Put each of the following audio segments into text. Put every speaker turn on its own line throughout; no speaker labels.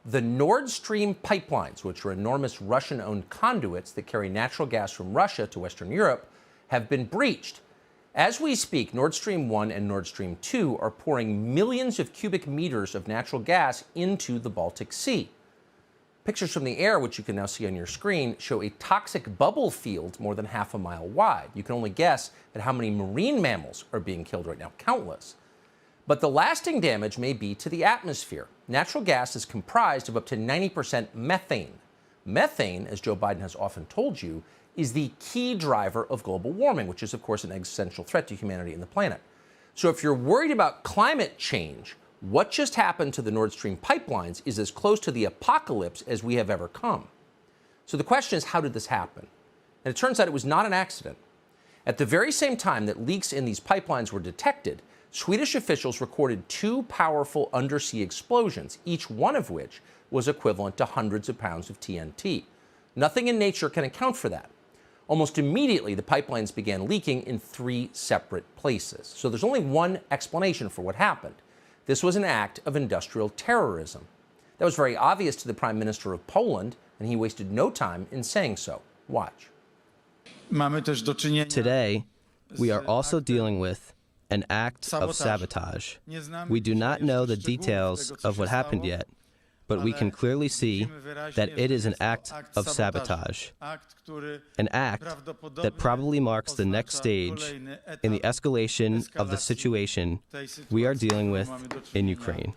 The Nord Stream pipelines, which are enormous Russian-owned conduits that carry natural gas from Russia to Western Europe, have been breached. As we speak, Nord Stream 1 and Nord Stream 2 are pouring millions of cubic meters of natural gas into the Baltic Sea. Pictures from the air, which you can now see on your screen, show a toxic bubble field more than half a mile wide. You can only guess at how many marine mammals are being killed right now, countless. But the lasting damage may be to the atmosphere. Natural gas is comprised of up to 90% methane. Methane, as Joe Biden has often told you, is the key driver of global warming, which is, of course, an existential threat to humanity and the planet. So if you're worried about climate change, what just happened to the Nord Stream pipelines is as close to the apocalypse as we have ever come. So the question is, how did this happen? And it turns out it was not an accident. At the very same time that leaks in these pipelines were detected, Swedish officials recorded 2 powerful undersea explosions, each one of which was equivalent to hundreds of pounds of TNT. Nothing in nature can account for that. Almost immediately, the pipelines began leaking in 3 separate places. So there's only one explanation for what happened. This was an act of industrial terrorism. That was very obvious to the Prime Minister of Poland, and he wasted no time in saying so. Watch.
Today, we are also dealing with an act of sabotage. We do not know the details of what happened yet, but we can clearly see that it is an act of sabotage, an act that probably marks the next stage in the escalation of the situation we are dealing with in Ukraine.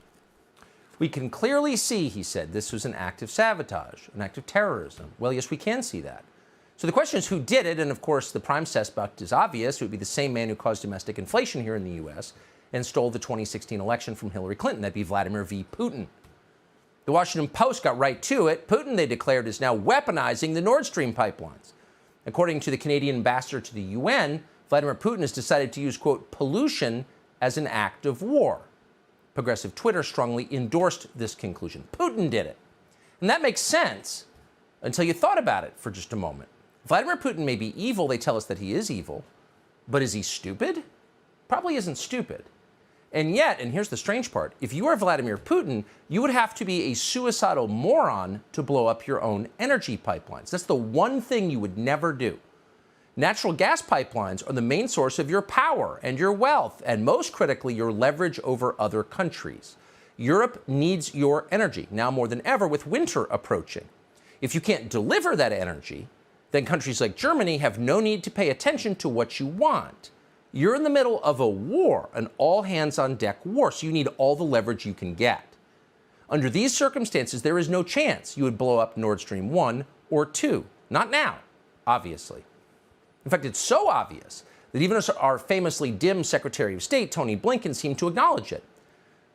We can clearly see, he said, this was an act of sabotage, an act of terrorism. Well, yes, we can see that. So the question is who did it, and of course the prime suspect is obvious. It would be the same man who caused domestic inflation here in the U.S. and stole the 2016 election from Hillary Clinton. That'd be Vladimir V. Putin. The Washington Post got right to it. Putin, they declared, is now weaponizing the Nord Stream pipelines. According to the Canadian ambassador to the UN, Vladimir Putin has decided to use, quote, pollution as an act of war. Progressive Twitter strongly endorsed this conclusion. Putin did it. And that makes sense until you thought about it for just a moment. Vladimir Putin may be evil. They tell us that he is evil. But is he stupid? Probably isn't stupid. And yet, and here's the strange part, if you are Vladimir Putin, you would have to be a suicidal moron to blow up your own energy pipelines. That's the one thing you would never do. Natural gas pipelines are the main source of your power and your wealth, and most critically, your leverage over other countries. Europe needs your energy, now more than ever with winter approaching. If you can't deliver that energy, then countries like Germany have no need to pay attention to what you want. You're in the middle of a war, an all-hands-on-deck war, so you need all the leverage you can get. Under these circumstances, there is no chance you would blow up Nord Stream 1 or 2. Not now, obviously. In fact, it's so obvious that even our famously dim Secretary of State, Tony Blinken, seemed to acknowledge it.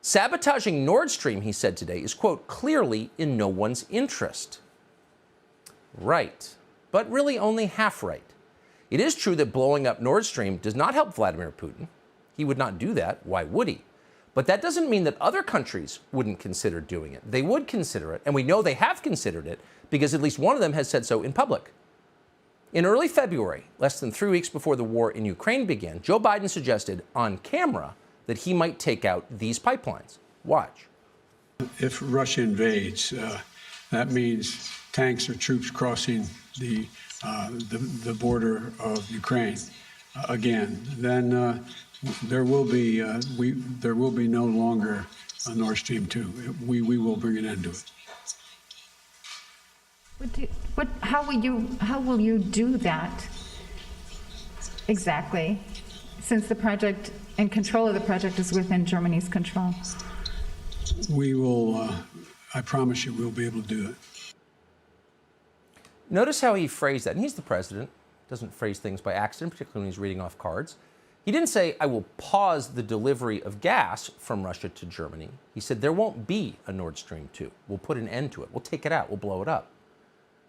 Sabotaging Nord Stream, he said today, is, quote, clearly in no one's interest. Right, but really only half right. It is true that blowing up Nord Stream does not help Vladimir Putin. He would not do that. Why would he? But that doesn't mean that other countries wouldn't consider doing it. They would consider it, and we know they have considered it because at least one of them has said so in public. In early February, less than 3 weeks before the war in Ukraine began, Joe Biden suggested on camera that he might take out these pipelines. Watch.
If Russia invades, that means tanks or troops crossing the border of Ukraine again. Then there will be no longer a Nord Stream 2. We will bring an end to it.
How will you do that exactly, since the project and control of the project is within Germany's control?
We will, I promise you, we'll be able to do it.
Notice how he phrased that. And he's the president. Doesn't phrase things by accident, particularly when he's reading off cards. He didn't say, I will pause the delivery of gas from Russia to Germany. He said, there won't be a Nord Stream 2. We'll put an end to it. We'll take it out. We'll blow it up.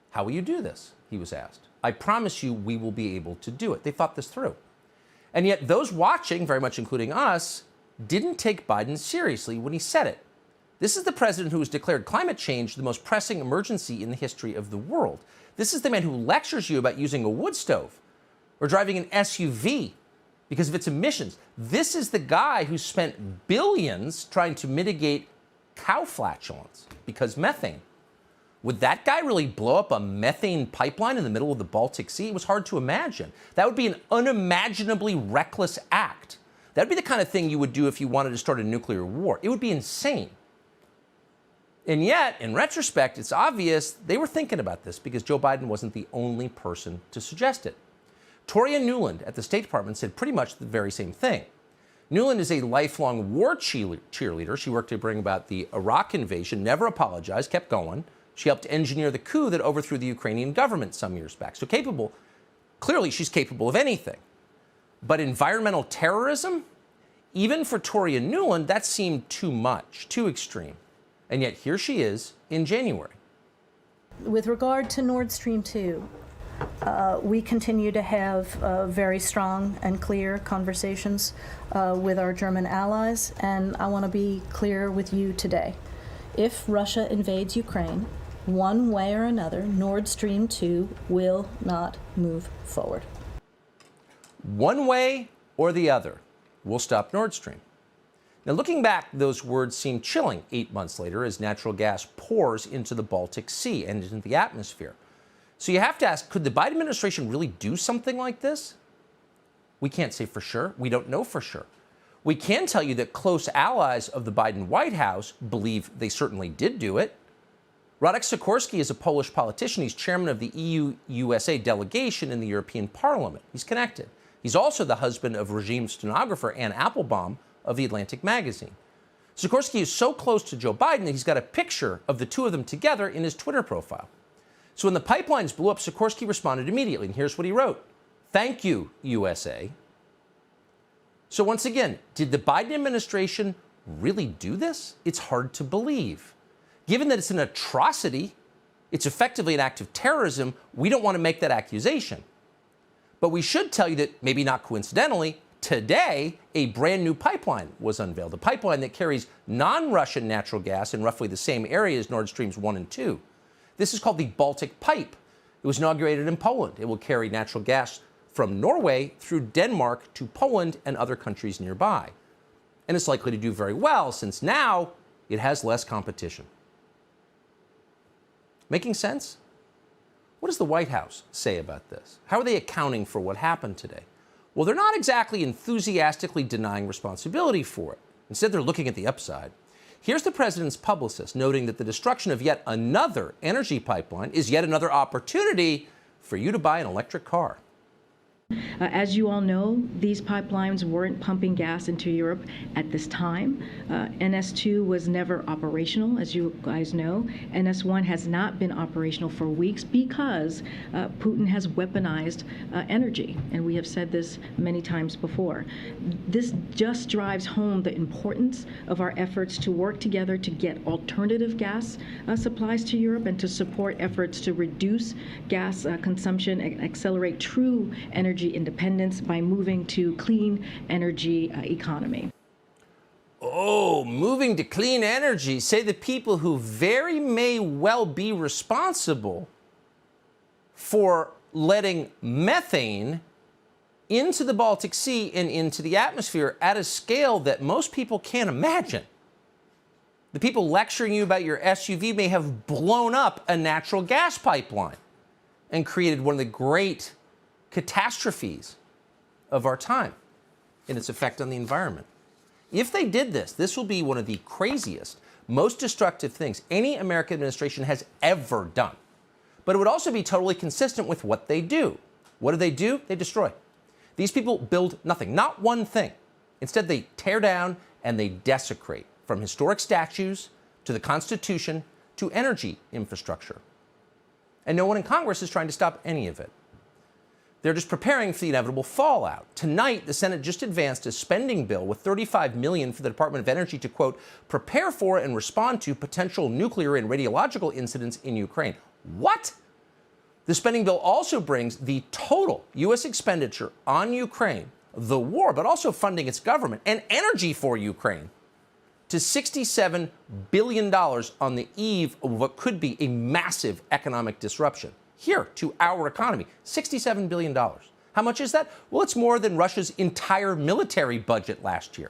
How will you do this? He was asked. I promise you we will be able to do it. They thought this through. And yet those watching, very much including us, didn't take Biden seriously when he said it. This is the president who has declared climate change the most pressing emergency in the history of the world. This is the man who lectures you about using a wood stove or driving an SUV because of its emissions. This is the guy who spent billions trying to mitigate cow flatulence because methane. Would that guy really blow up a methane pipeline in the middle of the Baltic Sea? It was hard to imagine. That would be an unimaginably reckless act. That would be the kind of thing you would do if you wanted to start a nuclear war. It would be insane. And yet, in retrospect, it's obvious they were thinking about this because Joe Biden wasn't the only person to suggest it. Toria Nuland at the State Department said pretty much the very same thing. Nuland is a lifelong war cheerleader. She worked to bring about the Iraq invasion, never apologized, kept going. She helped engineer the coup that overthrew the Ukrainian government some years back. So clearly she's capable of anything. But environmental terrorism, even for Toria Nuland, that seemed too much, too extreme. And yet here she is in January.
With regard to Nord Stream 2, we continue to have very strong and clear conversations with our German allies, and I want to be clear with you today. If Russia invades Ukraine, one way or another, Nord Stream 2 will not move forward.
One way or the other, we'll stop Nord Stream. Now, looking back, those words seem chilling 8 months later as natural gas pours into the Baltic Sea and into the atmosphere. So you have to ask, could the Biden administration really do something like this? We can't say for sure. We don't know for sure. We can tell you that close allies of the Biden White House believe they certainly did do it. Radek Sikorski is a Polish politician. He's chairman of the EU-USA delegation in the European Parliament. He's connected. He's also the husband of regime stenographer Anne Applebaum of The Atlantic magazine. Sikorski is so close to Joe Biden that he's got a picture of the two of them together in his Twitter profile. So when the pipelines blew up, Sikorski responded immediately, and here's what he wrote. "Thank you, USA." So once again, did the Biden administration really do this? It's hard to believe. Given that it's an atrocity, it's effectively an act of terrorism, we don't want to make that accusation. But we should tell you that, maybe not coincidentally, today a brand new pipeline was unveiled, a pipeline that carries non-Russian natural gas in roughly the same area as Nord Streams 1 and 2. This is called the Baltic Pipe. It was inaugurated in Poland. It will carry natural gas from Norway through Denmark to Poland and other countries nearby. And it's likely to do very well since now it has less competition. Making sense? What does the White House say about this? How are they accounting for what happened today? Well, they're not exactly enthusiastically denying responsibility for it. Instead, they're looking at the upside. Here's the president's publicist noting that the destruction of yet another energy pipeline is yet another opportunity for you to buy an electric car.
As you all know, these pipelines weren't pumping gas into Europe at this time. NS2 was never operational, as you guys know. NS1 has not been operational for weeks because Putin has weaponized energy, and we have said this many times before. This just drives home the importance of our efforts to work together to get alternative gas supplies to Europe and to support efforts to reduce gas consumption and accelerate true energy independence by moving to clean energy economy.
Oh, moving to clean energy, say the people who very may well be responsible for letting methane into the Baltic Sea and into the atmosphere at a scale that most people can't imagine. The people lecturing you about your SUV may have blown up a natural gas pipeline and created one of the great catastrophes of our time in its effect on the environment. If they did this, this will be one of the craziest, most destructive things any American administration has ever done. But it would also be totally consistent with what they do. What do? They destroy. These people build nothing, not one thing. Instead, they tear down and they desecrate, from historic statues to the Constitution to energy infrastructure. And no one in Congress is trying to stop any of it. They're just preparing for the inevitable fallout. Tonight, the Senate just advanced a spending bill with $35 million for the Department of Energy to, quote, prepare for and respond to potential nuclear and radiological incidents in Ukraine. What? The spending bill also brings the total U.S. expenditure on Ukraine, the war, but also funding its government and energy for Ukraine, to $67 billion on the eve of what could be a massive economic disruption. Here, to our economy, $67 billion. How much is that? Well, it's more than Russia's entire military budget last year.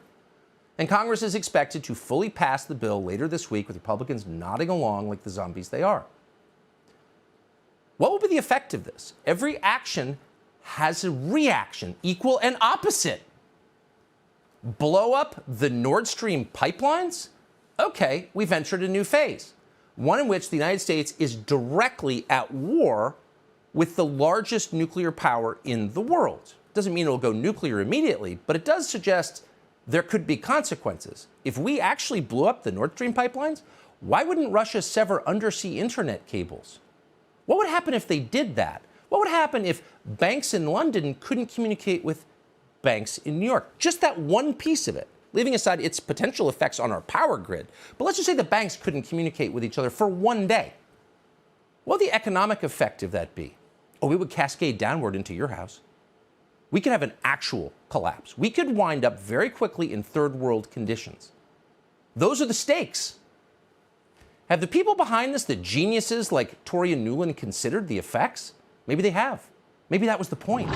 And Congress is expected to fully pass the bill later this week with Republicans nodding along like the zombies they are. What will be the effect of this? Every action has a reaction, equal and opposite. Blow up the Nord Stream pipelines? Okay, we've entered a new phase, one in which the United States is directly at war with the largest nuclear power in the world. Doesn't mean it'll go nuclear immediately, but it does suggest there could be consequences. If we actually blew up the Nord Stream pipelines, why wouldn't Russia sever undersea internet cables? What would happen if they did that? What would happen if banks in London couldn't communicate with banks in New York? Just that one piece of it, leaving aside its potential effects on our power grid. But let's just say the banks couldn't communicate with each other for one day. What would the economic effect of that be? Oh, it would cascade downward into your house. We could have an actual collapse. We could wind up very quickly in third world conditions. Those are the stakes. Have the people behind this, the geniuses like Toria Nuland, considered the effects? Maybe they have. Maybe that was the point.